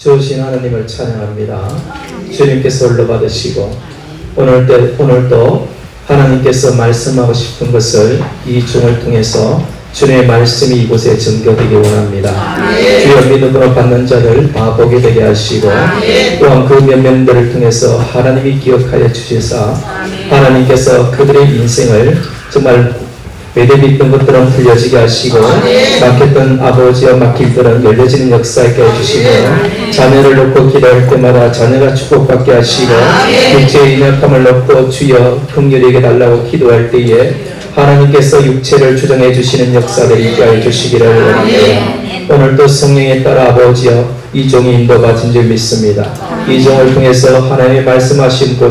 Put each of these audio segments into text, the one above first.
주신 하나님을 찬양합니다. 주님께서 올려 받으시고 오늘도 하나님께서 말씀하고 싶은 것을 이 종을 통해서 주님의 말씀이 이곳에 전개되기 원합니다. 주여 믿음으로 받는 자들 다 보게 되게 하시고 또한 그 면면들을 통해서 하나님이 기억하여 주시사 하나님께서 그들의 인생을 정말 매듭 있던 것들은 풀려지게 하시고 막혔던 아버지와 막힐들은 열려지는 역사 있게 해주시고 자녀를 놓고 기도할 때마다 자녀가 축복받게 하시고 육체의 인약함을 놓고 주여 긍휼히 여겨 달라고 기도할 때에 하나님께서 육체를 주정해 주시는 역사들이 있게 해 주시기를 원합니다. 오늘도 성령에 따라 아버지여 이 종이 인도받은 줄 믿습니다. 이 종을 통해서 하나님의 말씀하시고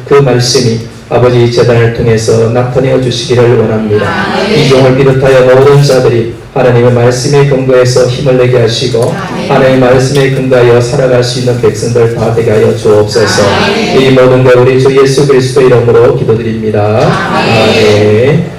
그 말씀이 아버지 재단을 통해서 나타내어 주시기를 원합니다. 이 종을 비롯하여 모든 자들이 하나님의 말씀에 근거해서 힘을 내게 하시고 하나님의 말씀에 근거하여 살아갈 수 있는 백성들 다 되게 하여 주옵소서. 이 모든 것 우리 주 예수 그리스도 이름으로 기도드립니다. 아멘.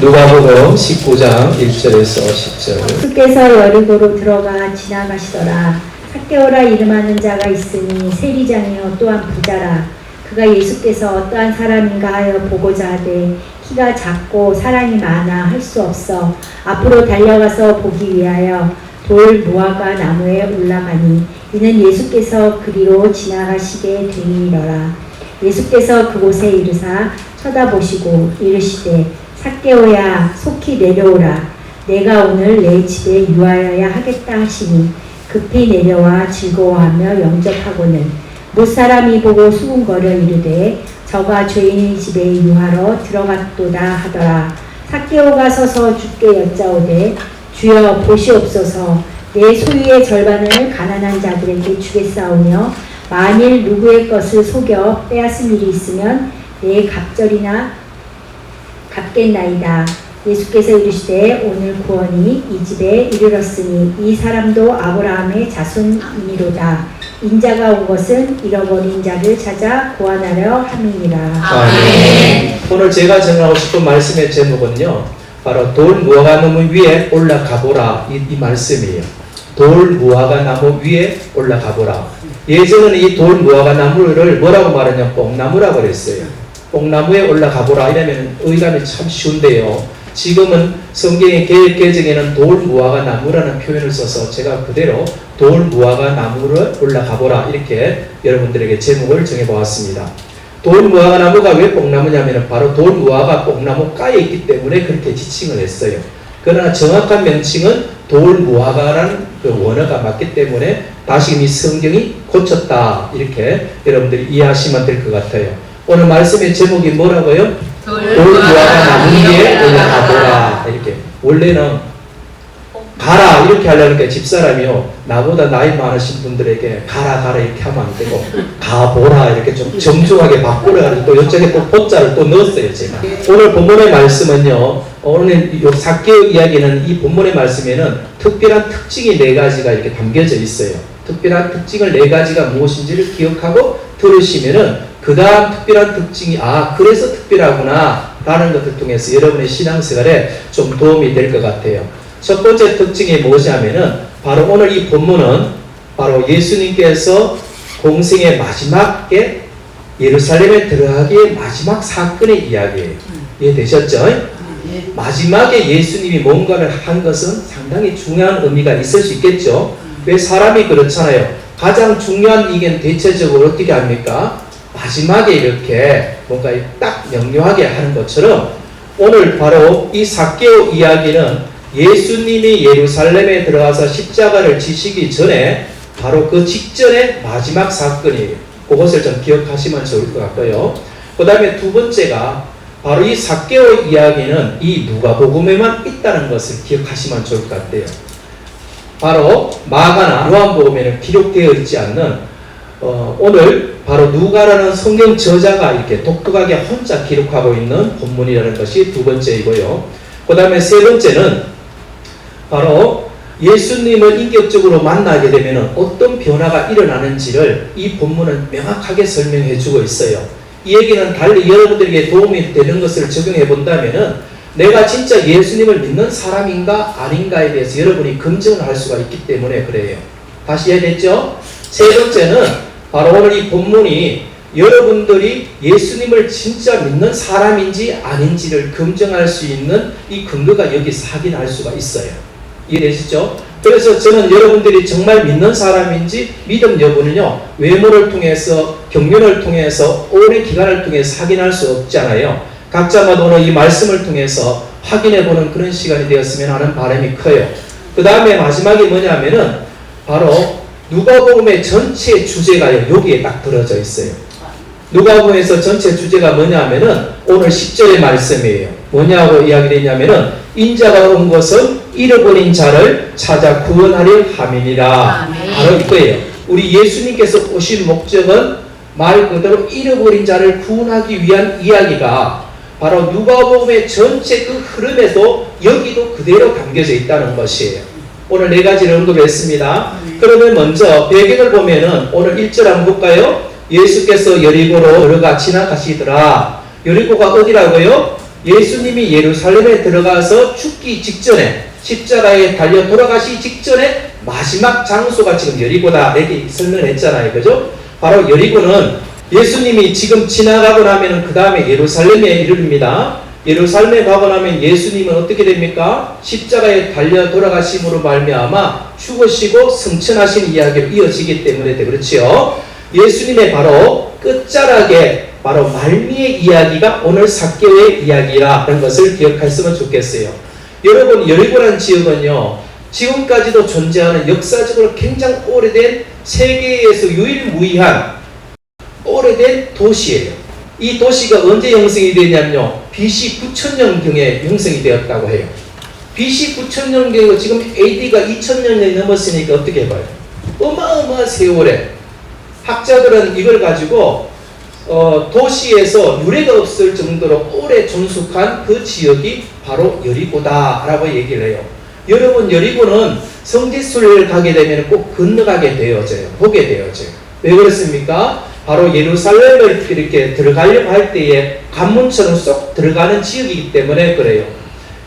누가복음 19장 1절에서 10절. 예수께서 여리고로 들어가 지나가시더라. 삭개오라 이름하는 자가 있으니 세리장이요 또한 부자라. 그가 예수께서 어떠한 사람인가 하여 보고자 하되 키가 작고 사람이 많아 할 수 없어 앞으로 달려가서 보기 위하여 돌 무화과 나무에 올라가니 이는 예수께서 그리로 지나가시게 되니라. 예수께서 그곳에 이르사 쳐다보시고 이르시되 삭개오야 속히 내려오라. 내가 오늘 내 집에 유하여야 하겠다 하시니 급히 내려와 즐거워하며 영접하고는 못사람이 보고 수군거려 이르되 저가 죄인의 집에 유하러 들어갔도다 하더라. 삭개오가 서서 주께 여짜오되 주여 보시옵소서. 내 소유의 절반을 가난한 자들에게 주겠사오며 만일 누구의 것을 속여 빼앗은 일이 있으면 내 갑절이나 갚겠나이다. 예수께서 이르시되 오늘 구원이 이 집에 이르렀으니 이 사람도 아브라함의 자손이니로다. 인자가 온 것은 잃어버린 자를 찾아 구원하려 함이니라. 아멘. 오늘 제가 전하고 싶은 말씀의 제목은요, 바로 돌 무화과 나무 위에 올라가 보라 이 말씀이에요. 돌 무화과 나무 위에 올라가 보라. 예전에는 이 돌 무화과 나무를 뭐라고 말하냐, 뽕나무라고 그랬어요. 뽕나무에 올라가 보라 이러면 의감이 참 쉬운데요. 지금은 성경의 개역개정에는 돌 무화과 나무라는 표현을 써서 제가 그대로 돌 무화과 나무를 올라가 보라 이렇게 여러분들에게 제목을 정해보았습니다. 돌 무화과 나무가 왜 뽕나무냐면 바로 돌 무화과 뽕나무가에 있기 때문에 그렇게 지칭을 했어요. 그러나 정확한 명칭은 돌 무화과라는 그 원어가 맞기 때문에 다시금 이 성경이 고쳤다 이렇게 여러분들이 이해하시면 될 것 같아요. 오늘 말씀의 제목이 뭐라고요? 돌 무화과 나무 위에 올라가 보라 이렇게. 원래는 가라 이렇게 하려니까 집사람이요, 나보다 나이 많으신 분들에게 가라 이렇게 하면 안 되고 가보라 이렇게 좀 정중하게 바꾸라. 또 이쪽에 또 보자를 또 넣었어요 제가. 오늘 본문의 말씀은요, 오늘 요 삭개오 이야기는 이 본문의 말씀에는 특별한 특징이 4가지가 이렇게 담겨져 있어요. 특별한 특징을 4가지가 무엇인지를 기억하고 들으시면은 그 다음 특별한 특징이 그래서 특별하구나 라는 것을 통해서 여러분의 신앙생활에 좀 도움이 될 것 같아요. 첫 번째 특징이 뭐냐면은 바로 오늘 이 본문은 바로 예수님께서 공생의 마지막에 예루살렘에 들어가기의 마지막 사건의 이야기예요. 이해되셨죠? 마지막에 예수님이 뭔가를 한 것은 상당히 중요한 의미가 있을 수 있겠죠. 왜 사람이 그렇잖아요. 가장 중요한 일은 대체적으로 어떻게 합니까? 마지막에 이렇게 뭔가 딱 명료하게 하는 것처럼 오늘 바로 이 삭개오 이야기는 예수님이 예루살렘에 들어가서 십자가를 지시기 전에 바로 그 직전의 마지막 사건이에요. 그것을 좀 기억하시면 좋을 것 같고요. 그 다음에 두 번째가 바로 이 삭개오 이야기는 이 누가복음에만 있다는 것을 기억하시면 좋을 것 같아요. 바로 마가나 요한복음에는 기록되어 있지 않는 오늘 바로 누가라는 성경 저자가 이렇게 독특하게 혼자 기록하고 있는 본문이라는 것이 두 번째이고요. 그 다음에 세 번째는 바로 예수님을 인격적으로 만나게 되면 어떤 변화가 일어나는지를 이 본문은 명확하게 설명해 주고 있어요. 이 얘기는 달리 여러분들에게 도움이 되는 것을 적용해 본다면은 내가 진짜 예수님을 믿는 사람인가 아닌가에 대해서 여러분이 검증을 할 수가 있기 때문에 그래요. 다시 해야겠죠? 세 번째는 바로 오늘 이 본문이 여러분들이 예수님을 진짜 믿는 사람인지 아닌지를 검증할 수 있는 이 근거가 여기서 확인할 수가 있어요. 이해되시죠? 그래서 저는 여러분들이 정말 믿는 사람인지 믿음 여부는요, 외모를 통해서, 경륜을 통해서, 오랜 기간을 통해서 확인할 수 없잖아요. 각자마다 오늘 이 말씀을 통해서 확인해보는 그런 시간이 되었으면 하는 바람이 커요. 그 다음에 마지막이 뭐냐면은 바로 누가복음의 전체 주제가요, 여기에 딱 들어져 있어요. 누가복음에서 전체 주제가 뭐냐면은 오늘 10절의 말씀이에요. 뭐냐고 이야기되냐면은 인자가 온 것은 잃어버린 자를 찾아 구원하려 함이니라. 바로 이거예요. 우리 예수님께서 오신 목적은 말 그대로 잃어버린 자를 구원하기 위한 이야기가 바로 누가복음의 전체 그 흐름에도 여기도 그대로 담겨져 있다는 것이에요. 오늘 네 가지를 언급했습니다. 그러면 먼저 배경을 보면은 오늘 1절 한번 볼까요? 예수께서 여리고로 들어가 지나가시더라. 여리고가 어디라고요? 예수님이 예루살렘에 들어가서 죽기 직전에, 십자가에 달려 돌아가시 직전에 마지막 장소가 지금 여리고다 이렇게 설명을 했잖아요. 그죠? 바로 여리고는 예수님이 지금 지나가고 나면 그 다음에 예루살렘에 이릅니다. 예루살렘에 가고 나면 예수님은 어떻게 됩니까? 십자가에 달려 돌아가심으로 말미암아 죽으시고 승천하신 이야기로 이어지기 때문에 그렇지요. 예수님의 바로 끝자락에 바로 말미의 이야기가 오늘 삭개오의 이야기라는 것을 기억했으면 좋겠어요. 여러분, 여리고라는 지역은요, 지금까지도 존재하는 역사적으로 굉장히 오래된 세계에서 유일무이한 오래된 도시예요. 이 도시가 언제 형성이 되냐면요, BC 9000년경에 형성이 되었다고 해요. BC 9000년경이고 지금 AD가 2000년이 넘었으니까 어떻게 해봐요? 어마어마한 세월에 학자들은 이걸 가지고 도시에서 유래가 없을 정도로 오래 존속한 그 지역이 바로 여리고다라고 얘기를 해요. 여러분, 여리고는 성지순례를 가게 되면 꼭 건너가게 되어져요. 보게 되어져요. 왜 그렇습니까? 바로 예루살렘을 이렇게 들어가려고 할 때에 관문처럼 쏙 들어가는 지역이기 때문에 그래요.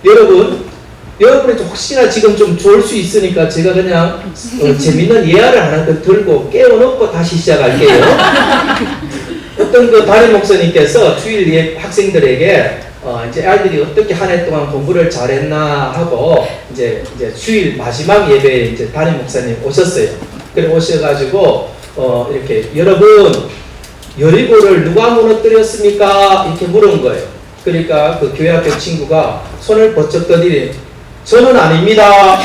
여러분이 혹시나 지금 좀 좋을 수 있으니까 제가 그냥 재밌는 예화를 하나 더 들고 깨워놓고 다시 시작할게요. 어떤 그 담임 목사님께서 주일 학생들에게 이제 아이들이 어떻게 한 해 동안 공부를 잘했나 하고 이제 주일 마지막 예배에 이제 담임 목사님 오셨어요. 그래 오셔가지고 이렇게 여러분 여리고를 누가 무너뜨렸습니까? 이렇게 물은 거예요. 그러니까 그 교회학교 친구가 손을 번쩍 떠들이 저는 아닙니다.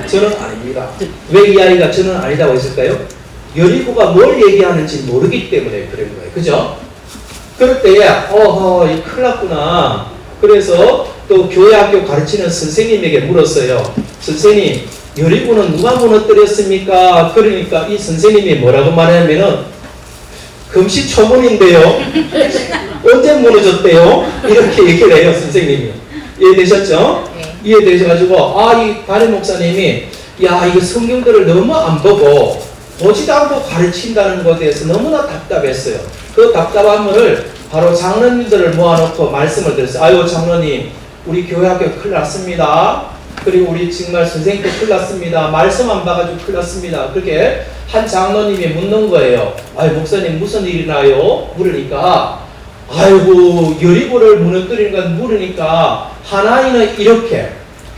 저는 아닙니다. 왜 이 아이가 저는 아니다고 했을까요? 여리고가 뭘 얘기하는지 모르기 때문에 그런 거예요. 그죠? 그럴 때에 이 큰일 났구나. 그래서 또 교회학교 가르치는 선생님에게 물었어요. 선생님, 여리고는 누가 무너뜨렸습니까? 그러니까 이 선생님이 뭐라고 말하냐면은 금시초문인데요. 언제 무너졌대요? 이렇게 얘기를 해요, 선생님이. 이해되셨죠? 네. 이해되셔가지고 이 담임 목사님이 이거 성경들을 너무 안 보고 보지도 않고 가르친다는 것에 대해서 너무나 답답했어요. 그 답답함을 바로 장로님들을 모아놓고 말씀을 드렸어요. 아유 장로님, 우리 교회 학교 큰일 났습니다. 그리고 우리 정말 선생님도 큰일 났습니다. 말씀 안 봐가지고 큰일 났습니다. 그렇게 한 장로님이 묻는 거예요. 아유 목사님 무슨 일이 나요? 물으니까 아이고 여리고를 무너뜨리는 건 물으니까 하나이는 이렇게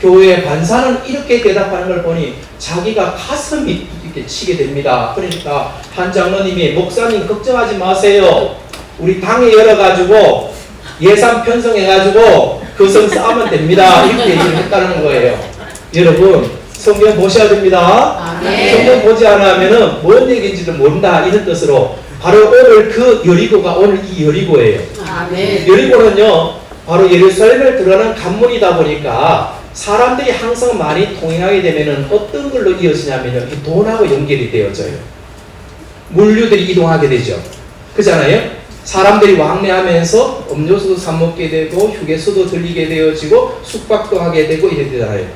교회 반사는 이렇게 대답하는 걸 보니 자기가 가슴이 이렇게 치게 됩니다. 그러니까 한 장로님이 목사님 걱정하지 마세요. 우리 당에 열어가지고 예산 편성해가지고 교성 싸우면 됩니다. 이렇게 얘기를 했다는 거예요. 여러분 성경 보셔야 됩니다. 네. 성경 보지 않으면은 뭔 얘기인지를 모른다 이런 뜻으로 바로 오늘 그 여리고가 오늘 이 여리고예요. 네. 여리고는요 바로 예루살렘을 들어가는 관문이다 보니까 사람들이 항상 많이 통행하게 되면은 어떤 걸로 이어지냐면요 돈하고 연결이 되어져요. 물류들이 이동하게 되죠. 그렇잖아요. 사람들이 왕래하면서 음료수도 사 먹게 되고 휴게소도 들리게 되어지고 숙박도 하게 되고 이래 되잖아요.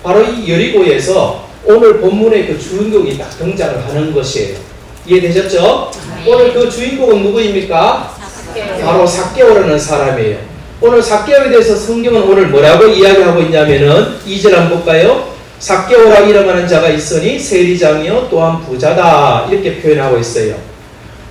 바로 이 여리고에서 오늘 본문의 그 주인공이 딱 등장을 하는 것이에요. 이해되셨죠? 네. 오늘 그 주인공은 누구입니까? 바로 삭개오라는 사람이에요. 오늘 삭개오에 대해서 성경은 오늘 뭐라고 이야기하고 있냐면은 2절 한번 볼까요? 삭개오라 이름하는 자가 있으니 세리장이요 또한 부자다 이렇게 표현하고 있어요.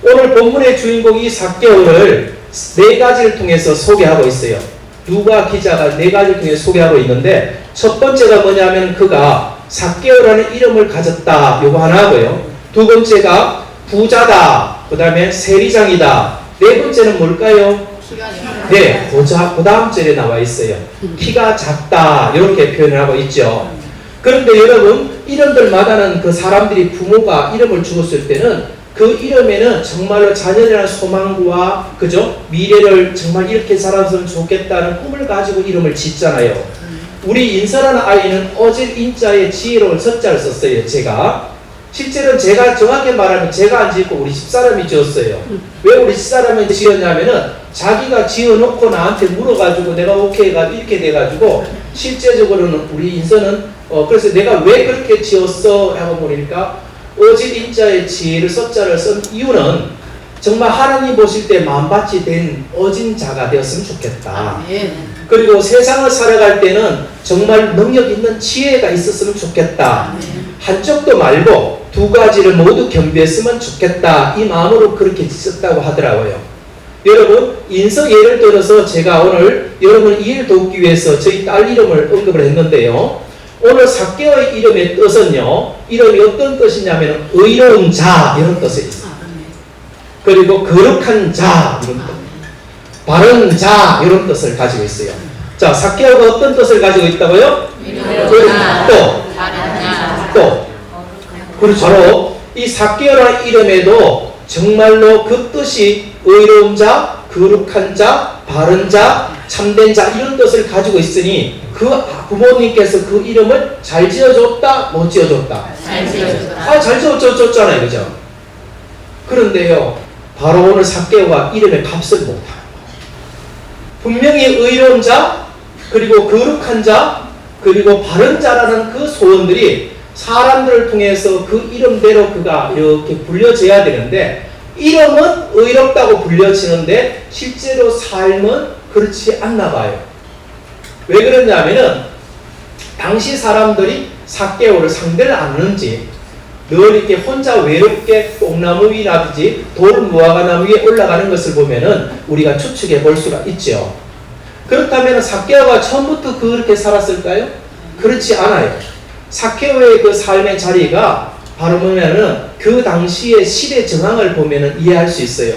오늘 본문의 주인공이 삭개오를 네 가지를 통해서 소개하고 있어요. 누가 기자가 네 가지를 통해서 소개하고 있는데 첫 번째가 뭐냐면 그가 삭개오라는 이름을 가졌다 요거 하나고요. 두 번째가 부자다. 그 다음에 세리장이다. 네 번째는 뭘까요? 네, 그 다음 절에 나와 있어요. 키가 작다 이렇게 표현을 하고 있죠. 그런데 여러분 이름들마다는 그 사람들이 부모가 이름을 주었을 때는 그 이름에는 정말로 자녀라는 소망과 그죠? 미래를 정말 이렇게 살았으면 좋겠다는 꿈을 가지고 이름을 짓잖아요. 우리 인서라는 아이는 어질 인자에 지혜로운 서자를 썼어요. 실제로는 제가 정확히 말하면 제가 안 짓고 우리 집사람이 지었어요. 왜 우리 집사람이 지었냐면은 자기가 지어놓고 나한테 물어가지고 내가 오케이가 이렇게 돼가지고 실제적으로는 우리 인서는 그래서 내가 왜 그렇게 지었어? 하고 보니까 어질 인자의 지혜를 서자를 쓴 이유는 정말 하나님 보실 때 마음밭이 된 어진 자가 되었으면 좋겠다. 그리고 세상을 살아갈 때는 정말 능력 있는 지혜가 있었으면 좋겠다. 한쪽도 말고 두 가지를 모두 겸비했으면 좋겠다. 이 마음으로 그렇게 짓었다고 하더라고요. 여러분 인서 예를 들어서 제가 오늘 여러분 이해를 돕기 위해서 저희 딸 이름을 언급을 했는데요. 오늘 삭개오의 이름의 뜻은요. 이름이 어떤 뜻이냐면 의로운 자 이런 뜻이 있어요. 그리고 거룩한 자 이런 뜻, 바른 자 이런 뜻을 가지고 있어요. 자, 삭개오가 어떤 뜻을 가지고 있다고요? 또 그렇죠. 바로 이 삭개오라는 이름에도 정말로 그 뜻이 의로운 자, 거룩한 자, 바른 자, 참된 자 이런 뜻을 가지고 있으니 그 부모님께서 그 이름을 잘 지어줬다, 못 지어줬다? 잘 지어줬다. 잘 지어줬잖아요, 그죠? 그런데요, 바로 오늘 삭개오가 이름의 값을 못합니다. 분명히 의로운 자, 그리고 거룩한 자, 그리고 바른 자라는 그 소원들이 사람들을 통해서 그 이름대로 그가 이렇게 불려져야 되는데 이름은 의롭다고 불려지는데 실제로 삶은 그렇지 않나 봐요. 왜 그러냐면은 당시 사람들이 삭개오를 상대를 안 하는지 늘 이렇게 혼자 외롭게 뽕나무 위라든지 돌 무화과나무 위에 올라가는 것을 보면은 우리가 추측해 볼 수가 있죠. 그렇다면 삭개오가 처음부터 그렇게 살았을까요? 그렇지 않아요. 삭개오의 그 삶의 자리가 바로 뭐냐면은 그 당시의 시대 정황을 보면은 이해할 수 있어요.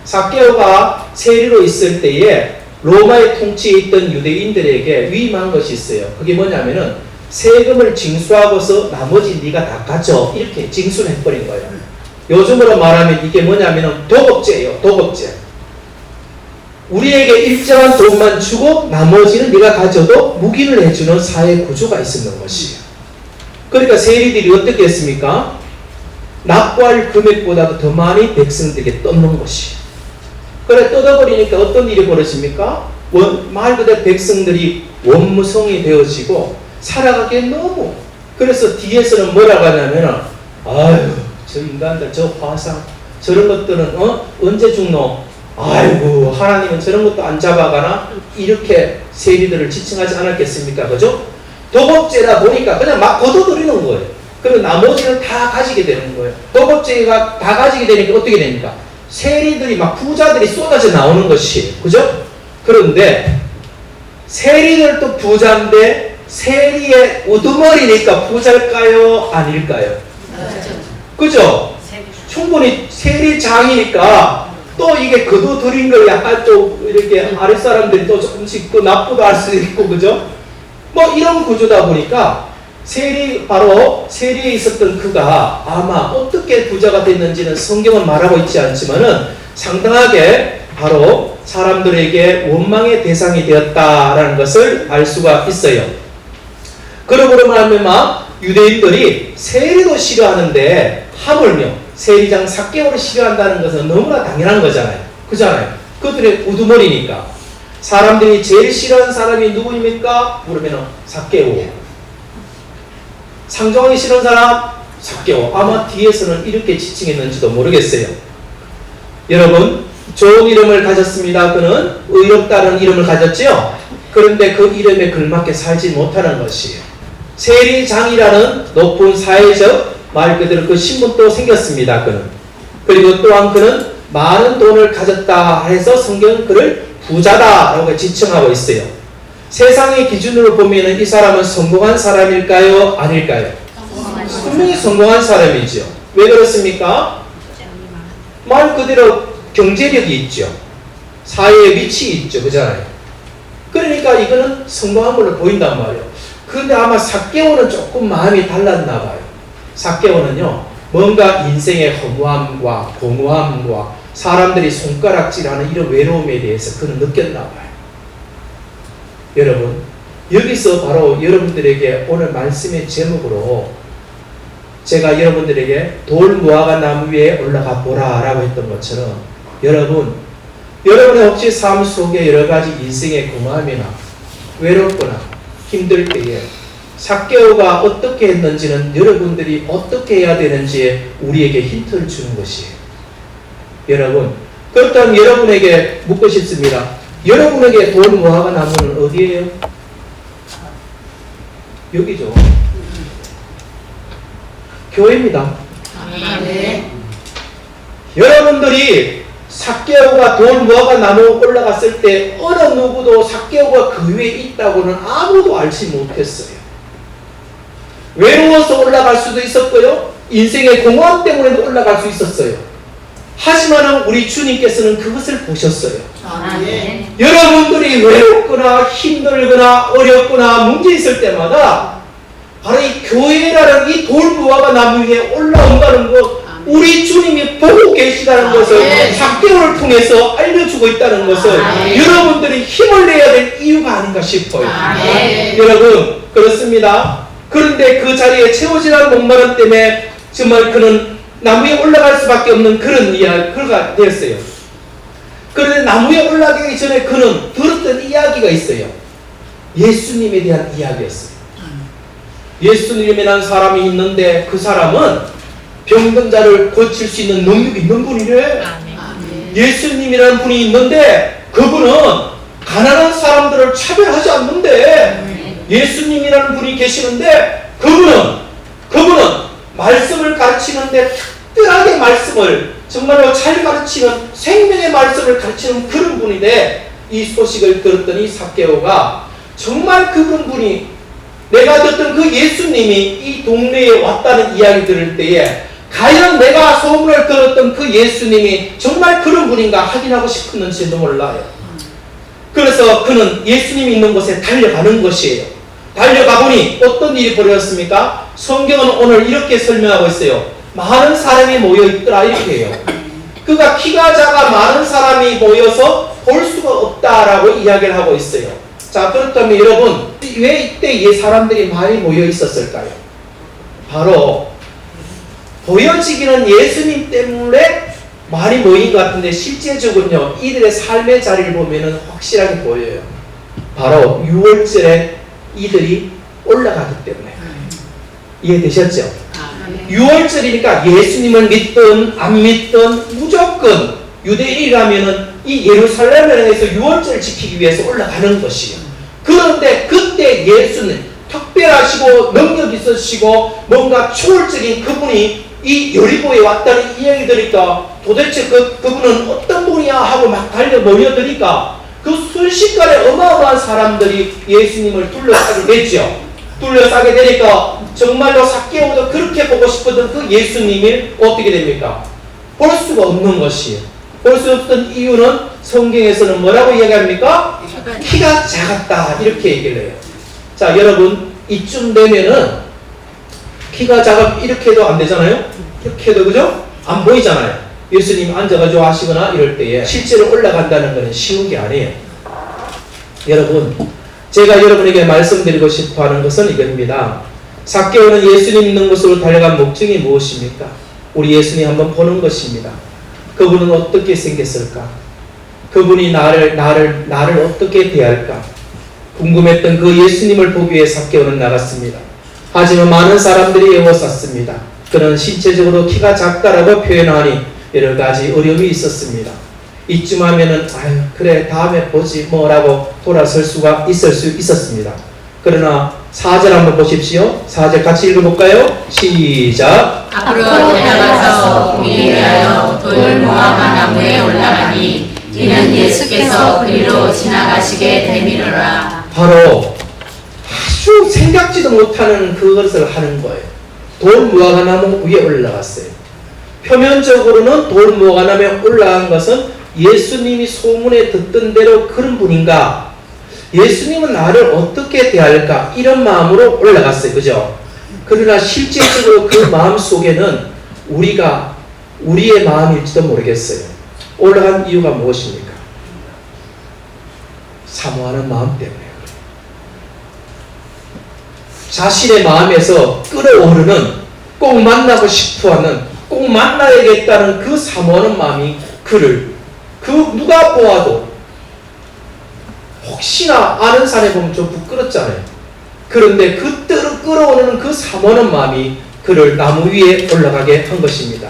삭개오가 세리로 있을 때에 로마의 통치에 있던 유대인들에게 위임한 것이 있어요. 그게 뭐냐면은 세금을 징수하고서 나머지 네가 다 가져 이렇게 징수를 해버린 거예요. 요즘으로 말하면 이게 뭐냐면은 도급제예요. 도급제. 우리에게 일정한 돈만 주고 나머지는 네가 가져도 묵인을 해주는 사회 구조가 있었는 것이에요. 그러니까 세리들이 어떻게 했습니까? 납부할 금액보다도 더 많이 백성들에게 뜯는 것이에요. 그래 뜯어버리니까 어떤 일이 벌어집니까? 말 그대로 백성들이 원무성이 되어지고 살아가기에 너무 그래서 뒤에서는 뭐라고 하냐면 아유 저 인간들 저 화상 저런 것들은 언제 죽노? 아이고 하나님은 저런 것도 안 잡아가나? 이렇게 세리들을 지칭하지 않았겠습니까? 그죠? 도급제다 보니까 그냥 막 걷어들이는 거예요. 그리고 나머지는 다 가지게 되는 거예요. 도급제가 다 가지게 되니까 어떻게 됩니까? 세리들이 막 부자들이 쏟아져 나오는 것이 그죠? 그런데 세리들도 부자인데 세리의 우두머리니까 부자일까요? 아닐까요? 그죠? 충분히 세리장이니까 또 이게 거둬들인 걸 약간 좀 이렇게 아랫사람들이 또 조금씩 또 나쁘다 할 수도 있고 그죠? 뭐 이런 구조다 보니까 바로 세리에 있었던 그가 아마 어떻게 부자가 됐는지는 성경은 말하고 있지 않지만은 상당하게 바로 사람들에게 원망의 대상이 되었다라는 것을 알 수가 있어요. 그러므로 말하면 유대인들이 세리도 싫어하는데 하물며 세리장 삭개오를 싫어한다는 것은 너무나 당연한 거잖아요. 그잖아요. 그들의 우두머리니까. 사람들이 제일 싫어하는 사람이 누구입니까? 물으면 삭개오. 상종하기 싫은 사람? 삭개오. 아마 뒤에서는 이렇게 지칭했는지도 모르겠어요. 여러분 좋은 이름을 가졌습니다. 그는 의롭다는 이름을 가졌지요. 그런데 그 이름에 걸맞게 살지 못하는 것이에요. 세리장이라는 높은 사회적 말 그대로 그 신분도 생겼습니다. 그는. 그리고 또한 그는 많은 돈을 가졌다 해서 성경은 그를 부자다라고 지칭하고 있어요. 세상의 기준으로 보면 이 사람은 성공한 사람일까요? 아닐까요? 분명히 성공한 사람이죠. 왜 그렇습니까? 말 그대로 경제력이 있죠. 사회에 위치 있죠. 그잖아요. 그러니까 이거는 성공한 걸로 보인단 말이에요. 근데 아마 삭개오는 조금 마음이 달랐나 봐요. 삭개오는요, 뭔가 인생의 허무함과 공허함과 사람들이 손가락질하는 이런 외로움에 대해서 그는 느꼈나 봐요. 여러분, 여기서 바로 여러분들에게 오늘 말씀의 제목으로 제가 여러분들에게 돌 무화과 나무 위에 올라가 보라 라고 했던 것처럼 여러분의 혹시 삶 속에 여러 가지 인생의 공허함이나 외롭거나 힘들 때에 삭개오가 어떻게 했는지는 여러분들이 어떻게 해야 되는지 우리에게 힌트를 주는 것이에요. 여러분, 그렇다면 여러분에게 묻고 싶습니다. 여러분에게 돌 무화과 나무는 어디예요? 여기죠. 교회입니다. 여러분들이 삭개오가 돌 무화과 나무 올라갔을 때 어느 누구도 삭개오가 그 위에 있다고는 아무도 알지 못했어요. 외로워서 올라갈 수도 있었고요. 인생의 공허함 때문에도 올라갈 수 있었어요. 하지만 우리 주님께서는 그것을 보셨어요. 여러분들이 외롭거나 힘들거나 어렵거나 문제 있을 때마다 바로 이 교회라는 이 돌 무화과 나무 위에 올라온다는 것, 우리 주님이 보고 계시다는 것을 삭개오를 통해서 알려주고 있다는 것을 여러분들이 힘을 내야 될 이유가 아닌가 싶어요. 여러분, 그렇습니다. 그런데 그 자리에 채워지라는 목마름 때문에 정말 그는 나무에 올라갈 수밖에 없는 그런 이야기가 되었어요. 그런데 나무에 올라가기 전에 그는 들었던 이야기가 있어요. 예수님에 대한 이야기였어요. 예수님이라는 사람이 있는데 그 사람은 병든 자를 고칠 수 있는 능력이 있는 분이래. 예수님이라는 분이 있는데 그분은 가난한 사람들을 차별하지 않는데 예수님이라는 분이 계시는데 그분은 말씀을 가르치는데 특별하게 말씀을 정말로 잘 가르치는 생명의 말씀을 가르치는 그런 분인데 이 소식을 들었더니 삭개오가 정말 그분이 내가 듣던 그 예수님이 이 동네에 왔다는 이야기 들을 때에 과연 내가 소문을 들었던 그 예수님이 정말 그런 분인가 확인하고 싶었는지도 몰라요. 그래서 그는 예수님이 있는 곳에 달려가는 것이에요. 달려가 보니 어떤 일이 벌어졌습니까? 성경은 오늘 이렇게 설명하고 있어요. 많은 사람이 모여 있더라 이렇게 해요. 그가 키가 작아 많은 사람이 모여서 볼 수가 없다라고 이야기를 하고 있어요. 자, 그렇다면 여러분, 왜 이때 이 사람들이 많이 모여 있었을까요? 바로 보여지기는 예수님 때문에 많이 모인 것 같은데 실제적으로는요, 이들의 삶의 자리를 보면은 확실하게 보여요. 바로 6월절에 이들이 올라가기 때문에. 이해되셨죠? 6월절이니까 예수님을 믿든 안 믿든 무조건 유대인이라면은 이 예루살렘을 향해서 6월절을 지키기 위해서 올라가는 것이에요. 그런데 그때 예수는 특별하시고 능력 있으시고 뭔가 초월적인 그분이 이 여리고에 왔다는 이야기 들으니까 도대체 그분은 어떤 분이야 하고 막 달려 모여드니까 그 순식간에 어마어마한 사람들이 예수님을 둘러싸게 됐죠. 둘러싸게 되니까 정말로 삭개오도 그렇게 보고 싶었던 그 예수님이 어떻게 됩니까? 볼 수가 없는 것이에요. 볼 수 없던 이유는 성경에서는 뭐라고 이야기합니까? 키가 작았다 이렇게 얘기를 해요. 자, 여러분, 이쯤 되면은 키가 작으면 이렇게 해도 안 되잖아요? 이렇게 해도 그죠? 안 보이잖아요. 예수님 앉아가지고 하시거나 이럴 때에 실제로 올라간다는 것은 쉬운 게 아니에요. 여러분, 제가 여러분에게 말씀드리고 싶어 하는 것은 이겁니다. 삭개오는 예수님 있는 곳으로 달려간 목적이 무엇입니까? 우리 예수님 한번 보는 것입니다. 그분은 어떻게 생겼을까? 그분이 나를 어떻게 대할까? 궁금했던 그 예수님을 보기 위해 삭개오는 나갔습니다. 하지만 많은 사람들이 에워쌌습니다. 그는 신체적으로 키가 작다라고 표현하니 여러 가지 어려움이 있었습니다. 이쯤 하면은 아유 그래 다음에 보지 뭐라고 돌아설 수가 있을 수 있었습니다. 그러나 4절 한번 보십시오. 4절 같이 읽어볼까요? 시작. 앞으로 내려가서 우리 위하여 돌 모아가 나무에 올라가니 이는 예수께서 그리로 지나가시게 되미르라. 바로 아주 생각지도 못하는 그것을 하는 거예요. 돌 무화과 나무 위에 올라갔어요. 표면적으로는 돌 무화과 나무에 올라간 것은 예수님이 소문에 듣던 대로 그런 분인가? 예수님은 나를 어떻게 대할까? 이런 마음으로 올라갔어요. 그죠? 그러나 실질적으로 그 마음 속에는 우리의 마음일지도 모르겠어요. 올라간 이유가 무엇입니까? 사모하는 마음 때문에. 자신의 마음에서 끓어오르는 꼭 만나고 싶어하는 꼭 만나야겠다는 그 사모하는 마음이 누가 보아도 혹시나 아는 사람이 보면 좀 부끄럽잖아요. 그런데 그 끓어오르는 그 사모하는 마음이 그를 나무 위에 올라가게 한 것입니다.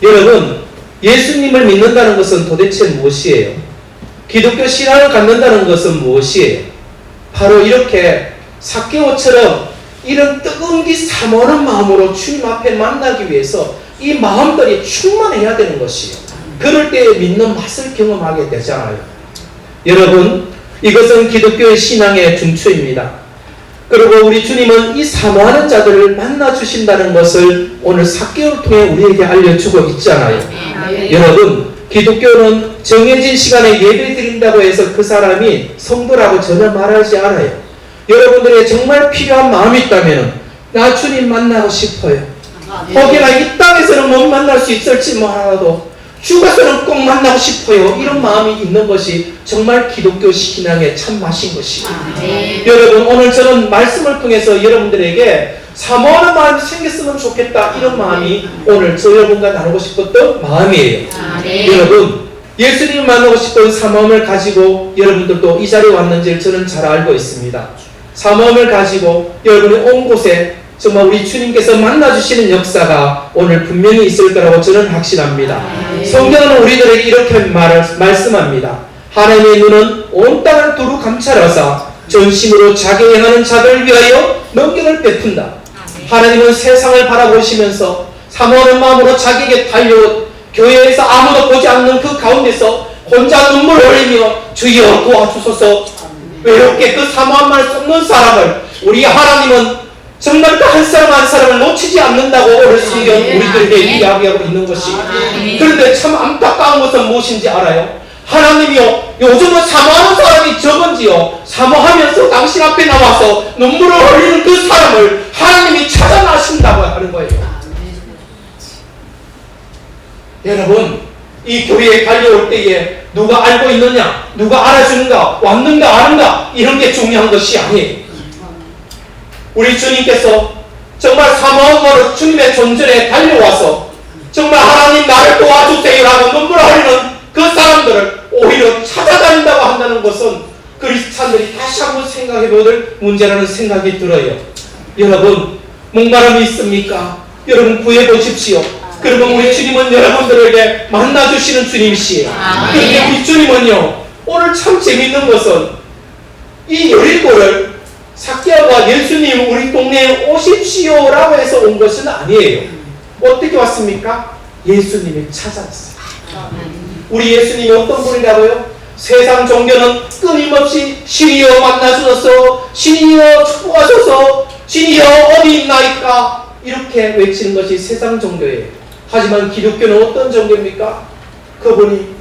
여러분, 예수님을 믿는다는 것은 도대체 무엇이에요? 기독교 신앙을 갖는다는 것은 무엇이에요? 바로 이렇게 삭개오처럼 이런 뜨거운 기 사모하는 마음으로 주님 앞에 만나기 위해서 이 마음들이 충만해야 되는 것이에요. 그럴 때 믿는 맛을 경험하게 되잖아요. 여러분, 이것은 기독교의 신앙의 중추입니다. 그리고 우리 주님은 이 사모하는 자들을 만나주신다는 것을 오늘 삭개오를 통해 우리에게 알려주고 있잖아요. 여러분, 기독교는 정해진 시간에 예배 드린다고 해서 그 사람이 성도라고 전혀 말하지 않아요. 여러분들의 정말 필요한 마음이 있다면 나 주님 만나고 싶어요. 혹여나 이 땅에서는 못 만날 수 있을지 몰라도 죽어서는 꼭 만나고 싶어요. 이런 마음이 있는 것이 정말 기독교 신앙의 참맛인 것이에요. 여러분, 오늘 저는 말씀을 통해서 여러분들에게 사모하는 마음이 생겼으면 좋겠다, 이런 마음이 오늘 저 여러분과 나누고 싶었던 마음이에요. 여러분, 예수님을 만나고 싶은 사모함을 가지고 여러분들도 이 자리에 왔는지를 저는 잘 알고 있습니다. 사모함을 가지고 여러분이 온 곳에 정말 우리 주님께서 만나주시는 역사가 오늘 분명히 있을 거라고 저는 확신합니다. 성경은 우리들에게 이렇게 말씀합니다. 하나님의 눈은 온 땅을 두루 감찰하사 전심으로 자기 행하는 자들을 위하여 능력을 베푼다. 하나님은 세상을 바라보시면서 사모하는 마음으로 자기에게 달려온 교회에서 아무도 보지 않는 그 가운데서 혼자 눈물을 흘리며 주여 도와주소서, 외롭게 그 사모한 말을 쏟는 사람을 우리 하나님은 정말 그 한 사람 한 사람을 놓치지 않는다고 오늘 성경 우리들에게 이야기하고 있는 것이. 그런데 참 안타까운 것은 무엇인지 알아요? 하나님이요, 요즘은 사모하는 사람이 적은지요, 사모하면서 당신 앞에 나와서 눈물을 흘리는 그 사람을 하나님이 찾아나신다고 하는 거예요. 여러분, 이 교회에 달려올 때에 누가 알고 있느냐, 누가 알아주는가, 왔는가 아는가, 이런 게 중요한 것이 아니에요. 우리 주님께서 정말 사모함으로 주님의 존전에 달려와서 정말 하나님 나를 도와주세요라고 눈물 흘리는 그 사람들을 오히려 찾아다닌다고 한다는 것은 그리스찬들이 다시 한번 생각해볼 문제라는 생각이 들어요. 여러분, 목마름이 있습니까? 여러분 구해보십시오. 그러면 우리 주님은 여러분들에게 만나주시는 주님이시에요. 그런데 우리 주님은요, 오늘 참 재밌는 것은 이 여리고를 삭개오가 예수님 우리 동네에 오십시오라고 해서 온 것은 아니에요. 어떻게 왔습니까? 예수님이 찾아왔어요. 우리 예수님이 어떤 분이라고요? 세상 종교는 끊임없이 신이여 만나주소서, 신이여 축복하소서, 신이여 어디 있나이까, 이렇게 외치는 것이 세상 종교예요. 하지만 기독교는 어떤 종교입니까? 그분이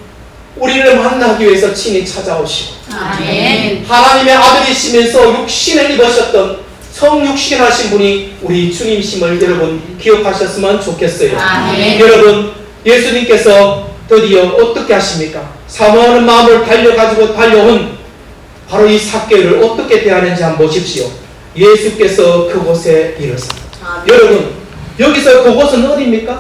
우리를 만나기 위해서 친히 찾아오시고 하나님의 아들이시면서 육신을 입으셨던 성육신하신 분이 우리 주님이심을 여러분 기억하셨으면 좋겠어요. 여러분, 예수님께서 드디어 어떻게 하십니까? 사모하는 마음을 달려가지고 달려온 바로 이 삭개오를 어떻게 대하는지 한번 보십시오. 예수께서 그곳에 이르사. 여러분, 여기서 그곳은 어디입니까?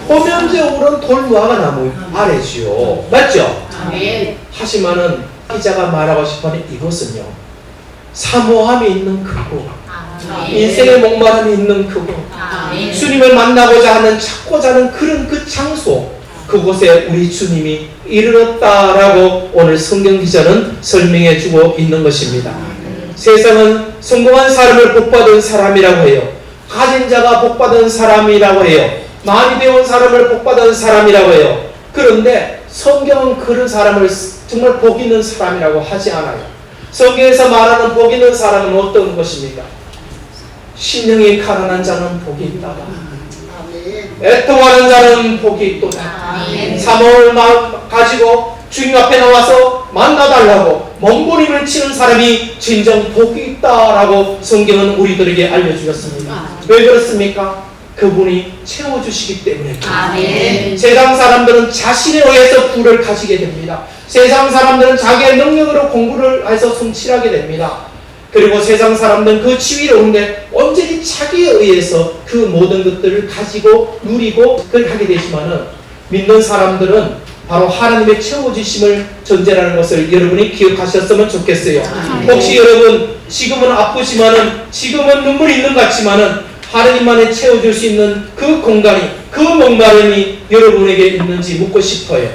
표면적으로는 돌무화과 나무 아래지요. 맞죠? 하지만은 기자가 말하고 싶어하는 이곳은요, 사모함이 있는 그곳, 인생의 목마름이 있는 그곳, 주님을 만나고자 하는 찾고자 하는 그런 그 장소, 그곳에 우리 주님이 이르렀다라고 오늘 성경 기자는 설명해 주고 있는 것입니다. 세상은 성공한 사람을 복받은 사람이라고 해요. 가진 자가 복받은 사람이라고 해요. 많이 배운 사람을 복받은 사람이라고 해요. 그런데 성경은 그런 사람을 정말 복 있는 사람이라고 하지 않아요. 성경에서 말하는 복 있는 사람은 어떤 것입니까? 신령이 가난한 자는 복이 있다. 애통하는 자는 복이 있도다. 사모를 가지고 주님 앞에 나와서 만나달라고 몸부림을 치는 사람이 진정 복이 있다라고 성경은 우리들에게 알려주셨습니다. 왜 그렇습니까? 그분이 채워주시기 때문에. 아멘. 세상 사람들은 자신에 의해서 부를 가지게 됩니다. 세상 사람들은 자기의 능력으로 공부를 해서 성취하게 됩니다. 그리고 세상 사람들은 그 지위로운데 온전히 자기에 의해서 그 모든 것들을 가지고 누리고 그걸 하게 되지만은 믿는 사람들은 바로 하나님의 채워주심을 전제라는 것을 여러분이 기억하셨으면 좋겠어요. 혹시 여러분 지금은 아프지만은 지금은 눈물이 있는 것 같지만은 하나님만이 채워줄 수 있는 그 공간이 그 목마름이 여러분에게 있는지 묻고 싶어요.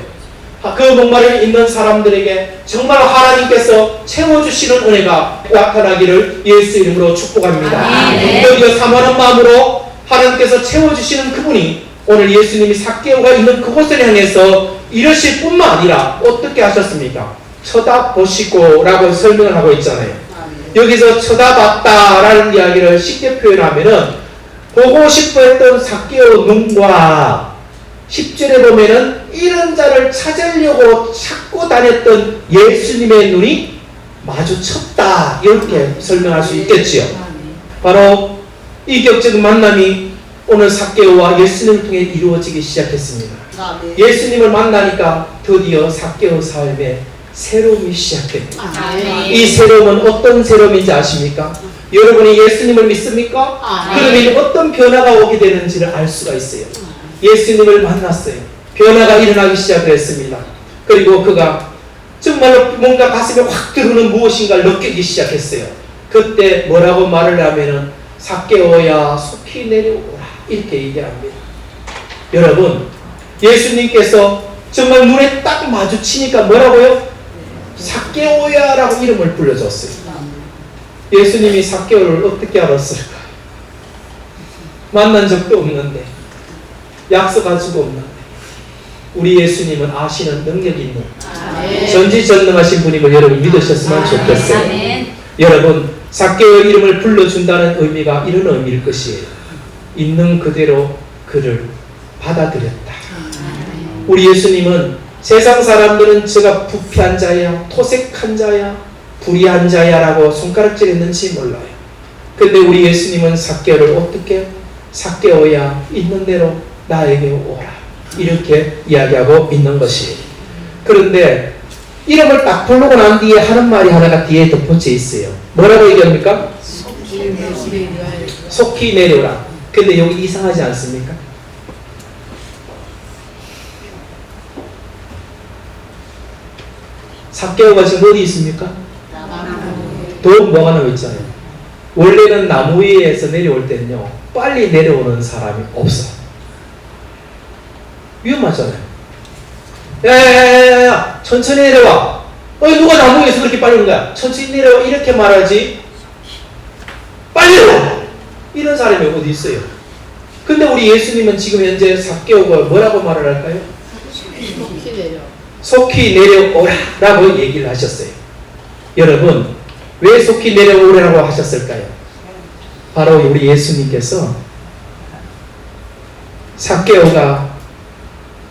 그 목마름이 있는 사람들에게 정말 하나님께서 채워주시는 은혜가 나타나기를 예수 이름으로 축복합니다. 우리가 사모하는 마음으로 하나님께서 채워주시는 그분이 오늘 예수님이 삭개오가 있는 그곳을 향해서 이러실 뿐만 아니라 어떻게 하셨습니까? 쳐다보시고 라고 설명을 하고 있잖아요. 여기서 쳐다봤다라는 이야기를 쉽게 표현하면은 보고 싶어 했던 삭개오 눈과 10절에 보면은 이런 자를 찾으려고 찾고 다녔던 예수님의 눈이 마주쳤다, 이렇게 설명할 수 있겠지요. 바로 이 격적인 만남이 오늘 삭개오와 예수님을 통해 이루어지기 시작했습니다. 예수님을 만나니까 드디어 삭개오 삶에 새로움이 시작됩니다. 이 새로움은 어떤 새로움인지 아십니까? 여러분이 예수님을 믿습니까? 그러면 어떤 변화가 오게 되는지를 알 수가 있어요. 예수님을 만났어요. 변화가 일어나기 시작을 했습니다. 그리고 그가 정말로 뭔가 가슴에 확 들어오는 무엇인가를 느끼기 시작했어요. 그때 뭐라고 말을 하면은 삭개오야 속히 내려오라, 이렇게 얘기합니다. 여러분, 예수님께서 정말 눈에 딱 마주치니까 뭐라고요? 삭개오야 라고 이름을 불러줬어요. 예수님이 삭개오를 어떻게 알았을까? 만난 적도 없는데, 약속한 적도 없는데, 우리 예수님은 아시는 능력이 있는 전지전능하신 분임을 여러분 믿으셨으면 좋겠어요. 여러분, 삭개오의 이름을 불러준다는 의미가 이런 의미일 것이에요. 있는 그대로 그를 받아들였다. 우리 예수님은 세상 사람들은 제가 부패한 자야, 토색한 자야, 불의한 자야 라고 손가락질 했는지 몰라요. 근데 우리 예수님은 삭개오를 어떻게? 삭개오야 있는 대로 나에게 오라, 이렇게 이야기하고 있는 것이에요. 그런데 이름을 딱 부르고 난 뒤에 하는 말이 하나가 뒤에 덧붙여 있어요. 뭐라고 얘기합니까? 속히 내려오라. 근데 여기 이상하지 않습니까? 삭개오가 지금 어디 있습니까? 돌 모아놓고 있잖아요. 원래는 나무 위에서 내려올 때는요, 빨리 내려오는 사람이 없어. 위험하잖아요. 야야야야야, 천천히 내려와. 누가 나무 위에서 그렇게 빨리 오는 거야? 천천히 내려와, 이렇게 말하지. 빨리 내려와, 이런 사람이 어디 있어요? 근데 우리 예수님은 지금 현재 삭개오가 뭐라고 말을 할까요? 속히 내려오라 라고 얘기를 하셨어요. 여러분, 왜 속히 내려오라고 하셨을까요? 바로 우리 예수님께서 삭개오가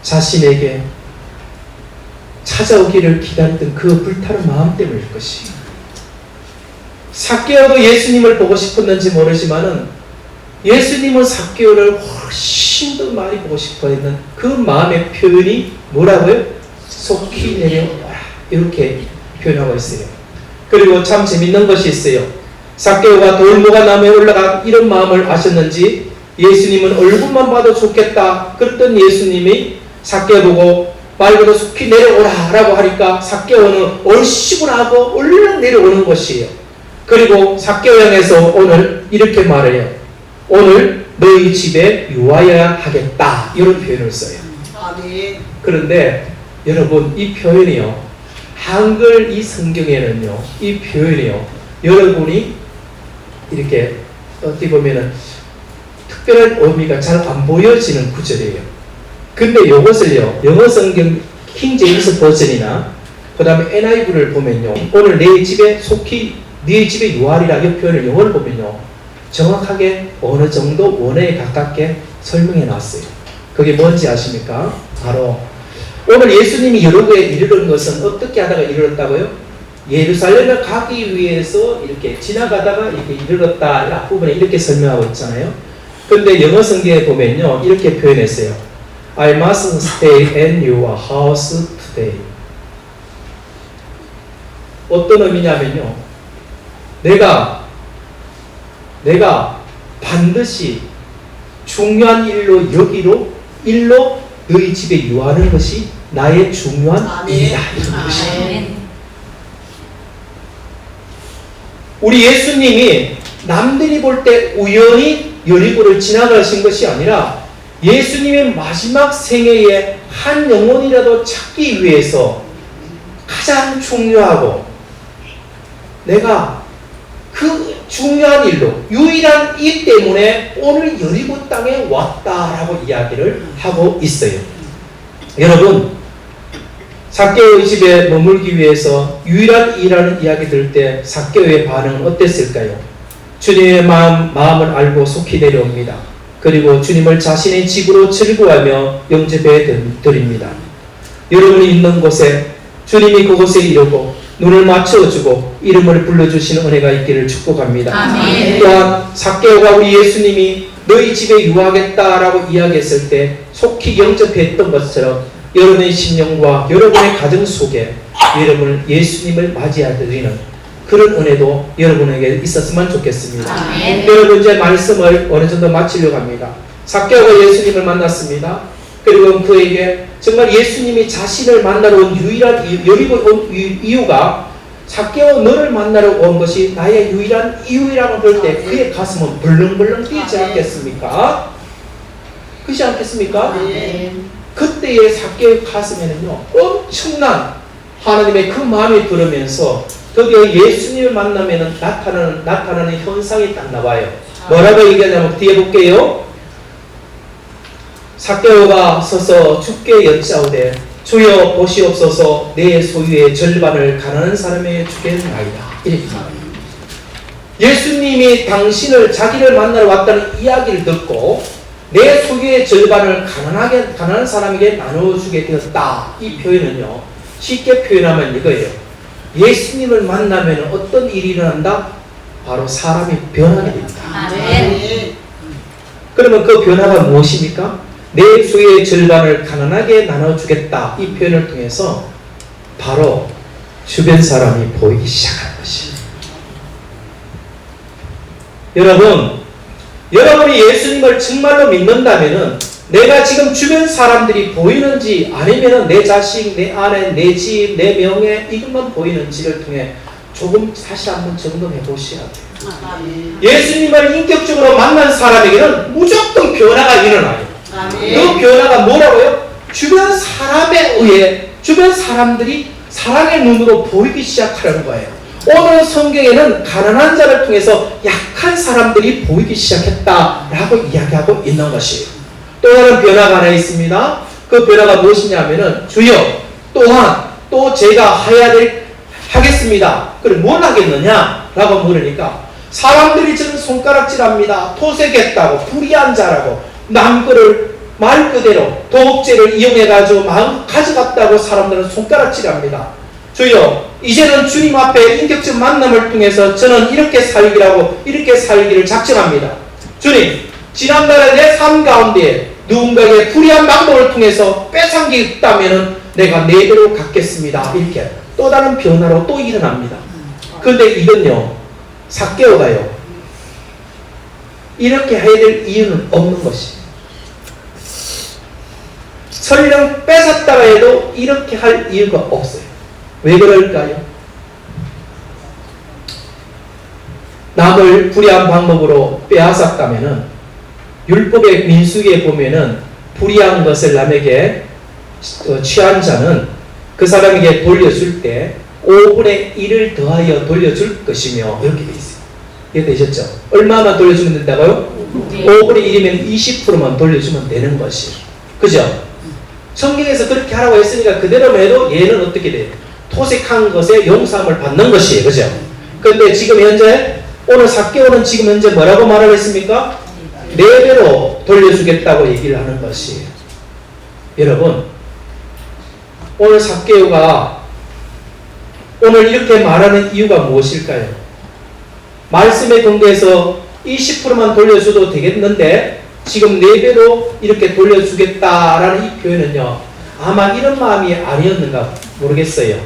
자신에게 찾아오기를 기다렸던 그 불타는 마음 때문일 것이에요. 삭개오도 예수님을 보고 싶었는지 모르지만은 예수님은 삭개오를 훨씬 더 많이 보고 싶어 했는 그 마음의 표현이 뭐라고요? 속히 내려오라, 이렇게 표현하고 있어요. 그리고 참 재밌는 것이 있어요. 삭개오가 돌무가 나무에 올라가 이런 마음을 아셨는지 예수님은 얼굴만 봐도 좋겠다 그랬던 예수님이 삭개오 보고 말 그대로 속히 내려오라 라고 하니까 삭개오는 얼씨구 하고 얼른 내려오는 것이에요. 그리고 삭개오 향해서 오늘 이렇게 말해요. 오늘 너희 집에 유하여야 하겠다, 이런 표현을 써요. 그런데 여러분, 이 표현이요, 한글 이 성경에는요, 이 표현이요, 여러분이 이렇게 어떻게 보면은 특별한 의미가 잘 안 보여지는 구절이에요. 근데 이것을요, 영어 성경 킹 제임스 버전이나 그 다음에 NIV를 보면요, 오늘 내 집에 속히 네 집에 유할이라 이 표현을 영어를 보면요, 정확하게 어느 정도 원어에 가깝게 설명해 놨어요. 그게 뭔지 아십니까? 바로 오늘 예수님이 여러 곳에 이르는 것은 어떻게 하다가 이르렀다고요? 예루살렘을 가기 위해서 이렇게 지나가다가 이렇게 이르렀다. 이 앞부분에 이렇게 설명하고 있잖아요. 근데 영어 성경에 보면요, 이렇게 표현했어요. I must stay in your house today. 어떤 의미냐면요, 내가 반드시 중요한 일로 너희 집에 유하는 것이 나의 중요한 일이다. 이런 것이에요. 우리 예수님이 남들이 볼 때 우연히 여리고를 지나가신 것이 아니라 예수님의 마지막 생애에 한 영혼이라도 찾기 위해서 가장 중요하고 내가 그 중요한 일로 유일한 일 때문에 오늘 여리고 땅에 왔다라고 이야기를 하고 있어요. 여러분, 삭개오의 집에 머물기 위해서 유일한 일이라는 이야기 들을 때 삭개오의 반응은 어땠을까요? 주님의 마음을 알고 속히 내려옵니다. 그리고 주님을 자신의 집으로 즐거워하며 영접해 드립니다. 여러분이 있는 곳에 주님이 그곳에 이르고 눈을 맞춰주고 이름을 불러주시는 은혜가 있기를 축복합니다. 아멘. 또한 삭개오가 우리 예수님이 너희 집에 유하겠다라고 이야기했을 때 속히 영접했던 것처럼 여러분의 심령과 여러분의 가정 속에 예수님을 맞이하드리는 그런 은혜도 여러분에게 있었으면 좋겠습니다. 아멘. 여러분, 이제 말씀을 어느 정도 마치려고 합니다. 삭개오가 예수님을 만났습니다. 그리고 그에게 정말 예수님이 자신을 만나러 온 유일한 여리고 온 이유가 삭개오 너를 만나러 온 것이 나의 유일한 이유라고 볼 때 그의 가슴은 벌렁벌렁 뛰지 않겠습니까? 그렇지 않겠습니까? 그때의 삭개오의 가슴에는요, 엄청난 하나님의 그 마음이 들으면서 드디어 예수님을 만나면 나타나는 현상이 딱 나와요. 뭐라고 얘기하냐면 뒤에 볼게요. 삭개오가 서서 주께 여짜오되 주여 보시옵소서 내 소유의 절반을 가난한 사람에게 주겠나이다. 이렇게 예수님이 자기를 만나러 왔다는 이야기를 듣고 내 소유의 절반을 가난한 사람에게 나눠주게 되었다. 이 표현은요, 쉽게 표현하면 이거예요. 예수님을 만나면 어떤 일이 일어난다? 바로 사람이 변하게 됩니다. 아멘. 그러면 그 변화가 무엇입니까? 내 소유의 절반을 가난하게 나눠주겠다. 이 표현을 통해서 바로 주변 사람이 보이기 시작하는 것이에요. 여러분이 예수님을 정말로 믿는다면은 내가 지금 주변 사람들이 보이는지 아니면 내 자식, 내 아내, 내 집, 내 명예 이것만 보이는지를 통해 조금 다시 한번 점검해 보셔야 돼요. 예수님을 인격적으로 만난 사람에게는 무조건 변화가 일어나요. 그 변화가 뭐라고요? 주변 사람에 의해 주변 사람들이 사랑의 눈으로 보이기 시작하는 거예요. 오늘 성경에는 가난한 자를 통해서 약한 사람들이 보이기 시작했다라고 이야기하고 있는 것이에요. 또 다른 변화가 하나 있습니다. 그 변화가 무엇이냐면은 주여 또한 또 제가 하겠습니다. 그럼 뭘 하겠느냐? 라고 물으니까 사람들이 저는 손가락질합니다. 토색했다고 불의한 자라고 남 거를 말 그대로 도둑질을 이용해가지고 마음 가져갔다고 사람들은 손가락질합니다. 주여 이제는 주님 앞에 인격적 만남을 통해서 저는 이렇게 살기를 작정합니다. 주님, 지난날의 내 삶 가운데 누군가에게 불의한 방법을 통해서 뺏은 게 있다면 내가 내대로 갚겠습니다. 이렇게 또 다른 변화로 또 일어납니다. 그런데 이건요, 삭개오가요, 이렇게 해야 될 이유는 없는 것이에요. 설령 뺏었다가 해도 이렇게 할 이유가 없어요. 왜 그럴까요? 남을 불의한 방법으로 빼앗았다면은 율법의 민수기에 보면은 불의한 것을 남에게 취한 자는 그 사람에게 돌려줄 때 5분의 1을 더하여 돌려줄 것이며 이렇게 돼 있어요. 이해되셨죠? 얼마만 돌려주면 된다고요? 5분의 1이면 20%만 돌려주면 되는 것이에요. 그죠? 성경에서 그렇게 하라고 했으니까 그대로 해도 얘는 어떻게 돼요? 토색한 것에 용서함을 받는 것이에요. 그죠? 근데 지금 현재 오늘 삭개오는 지금 현재 뭐라고 말을 했습니까? 4배로 돌려주겠다고 얘기를 하는 것이에요. 여러분, 오늘 삭개오가 오늘 이렇게 말하는 이유가 무엇일까요? 말씀에 근거해서 20%만 돌려줘도 되겠는데 지금 4배로 이렇게 돌려주겠다라는 이 표현은요, 아마 이런 마음이 아니었는가 모르겠어요.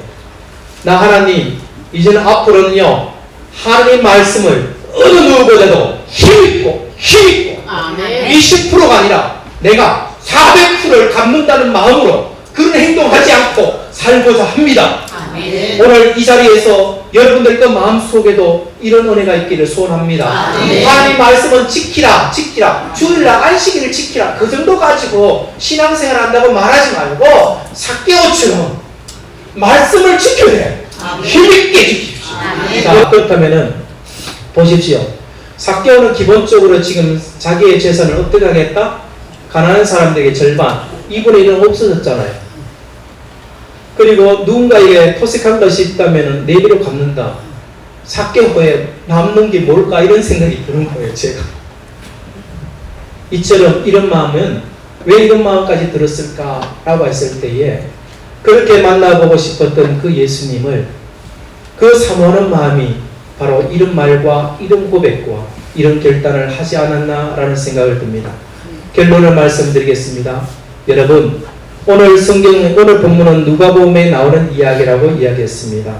나 하나님, 이제는 앞으로는요, 하나님 말씀을 어느 누구보다도 힘있고 20%가 아니라 내가 400%를 갚는다는 마음으로 그런 행동하지 않고 살고자 합니다. 오늘 이 자리에서 여러분들 그 마음속에도 이런 은혜가 있기를 소원합니다. 하나님 말씀은 지키라 주일날 안식일을 지키라, 그 정도 가지고 신앙생활 한다고 말하지 말고 삭개오처럼 말씀을 지켜야 돼. 힘있게 지키십시오. 자, 그렇다면은 보십시오. 삭개오는 기본적으로 지금 자기의 재산을 어떻게 하겠다? 가난한 사람들에게 절반, 2분의 1은 없어졌잖아요. 그리고 누군가에게 토색한 것이 있다면 4배로 갚는다. 삭개 후에 남는 게 뭘까 이런 생각이 드는 거예요. 제가 이처럼 이런 마음은 왜 이런 마음까지 들었을까라고 했을 때에 그렇게 만나보고 싶었던 그 예수님을 그 사모하는 마음이 바로 이런 말과 이런 고백과 이런 결단을 하지 않았나라는 생각을 듭니다. 결론을 말씀드리겠습니다. 여러분, 오늘 본문은 누가복음에 나오는 이야기라고 이야기했습니다.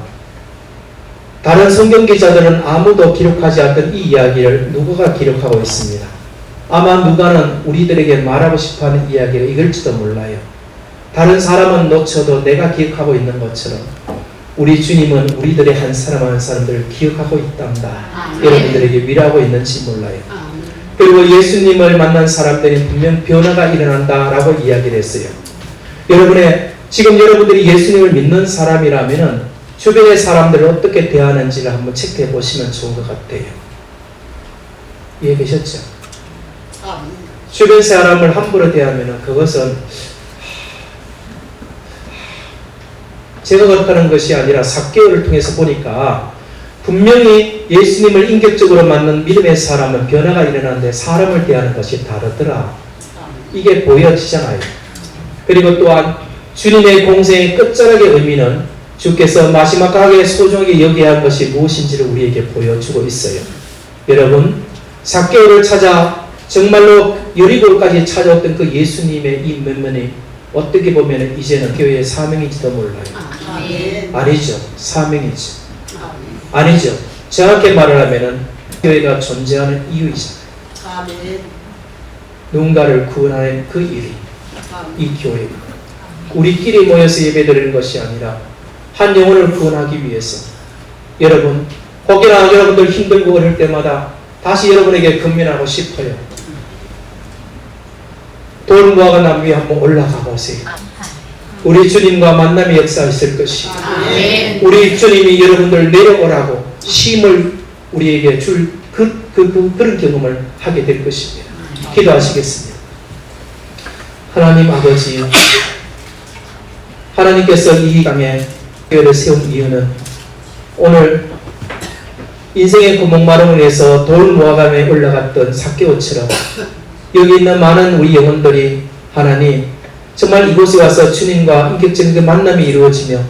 다른 성경 기자들은 아무도 기록하지 않던 이 이야기를 누가가 기록하고 있습니다. 아마 누가는 우리들에게 말하고 싶어하는 이야기가 이걸지도 몰라요. 다른 사람은 놓쳐도 내가 기억하고 있는 것처럼 우리 주님은 우리들의 한 사람 한 사람들을 기억하고 있단다. 여러분들에게 위로하고 있는지 몰라요. 그리고 예수님을 만난 사람들이 분명 변화가 일어난다라고 이야기를 했어요. 지금 여러분들이 예수님을 믿는 사람이라면 주변의 사람들을 어떻게 대하는지를 한번 체크해 보시면 좋은 것 같아요. 이해되셨죠? 주변 사람을 함부로 대하면 그것은 제가 그렇다는 것이 아니라 삭개오를 통해서 보니까 분명히 예수님을 인격적으로 만난 믿음의 사람은 변화가 일어나는데 사람을 대하는 것이 다르더라. 이게 보여지잖아요. 그리고 또한 주님의 공생의 끝자락의 의미는 주께서 마지막하게 소중하게 여겨야 할 것이 무엇인지를 우리에게 보여주고 있어요. 여러분, 삭개오를 찾아 정말로 여리고까지 찾아왔던 그 예수님의 이 면면이 어떻게 보면 이제는 교회의 사명인지도 몰라요. 아니죠. 사명이죠. 아니죠. 정확히 말을 하면 교회가 존재하는 이유이잖아요. 누군가를 구원하는 그 일이 이 교회가 우리끼리 모여서 예배드리는 것이 아니라 한 영혼을 구원하기 위해서 여러분, 혹여나 여러분들 힘들고 어릴 때마다 다시 여러분에게 근면하고 싶어요. 돌무화과 나무 위에 한번 올라가 보세요. 우리 주님과 만남의 역사가 있을 것이고 우리 주님이 여러분들 내려오라고 힘을 우리에게 줄 그런 경험을 하게 될 것입니다. 기도하시겠습니다. 하나님 아버지, 하나님께서 이 땅에 교회를 세운 이유는 오늘 인생의 그 목마름을 위해서 돌무화과에 올라갔던 삭개오처럼 여기 있는 많은 우리 영혼들이 하나님 정말 이곳에 와서 주님과 인격적인 그 만남이 이루어지며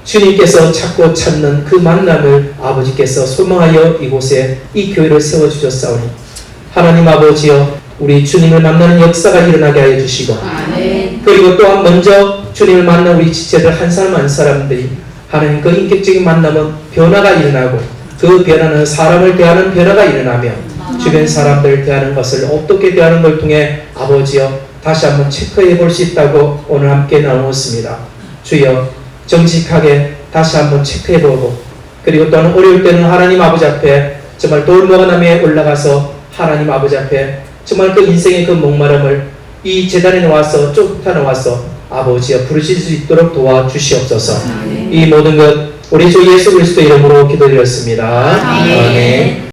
주님께서 찾고 찾는 그 만남을 아버지께서 소망하여 이곳에 이 교회를 세워주셨사오니 하나님 아버지여 우리 주님을 만나는 역사가 일어나게 하여 주시고 그리고 또한 먼저 주님을 만난 우리 지체들 한 사람 한 사람들이 하나님 그 인격적인 만남은 변화가 일어나고 그 변화는 사람을 대하는 변화가 일어나며 주변 사람들을 대하는 것을 어떻게 대하는 걸 통해 아버지여 다시 한번 체크해 볼 수 있다고 오늘 함께 나누었습니다. 주여 정직하게 다시 한번 체크해 보고 그리고 또는 어려울 때는 하나님 아버지 앞에 정말 돌무화과나무에 올라가서 하나님 아버지 앞에 정말 그 인생의 그 목마름을 이 제단에 나와서 쫓아 나와서 아버지여 부르실 수 있도록 도와주시옵소서. 이 모든 것 우리 주 예수 그리스도 이름으로 기도드렸습니다. 아멘. 아멘.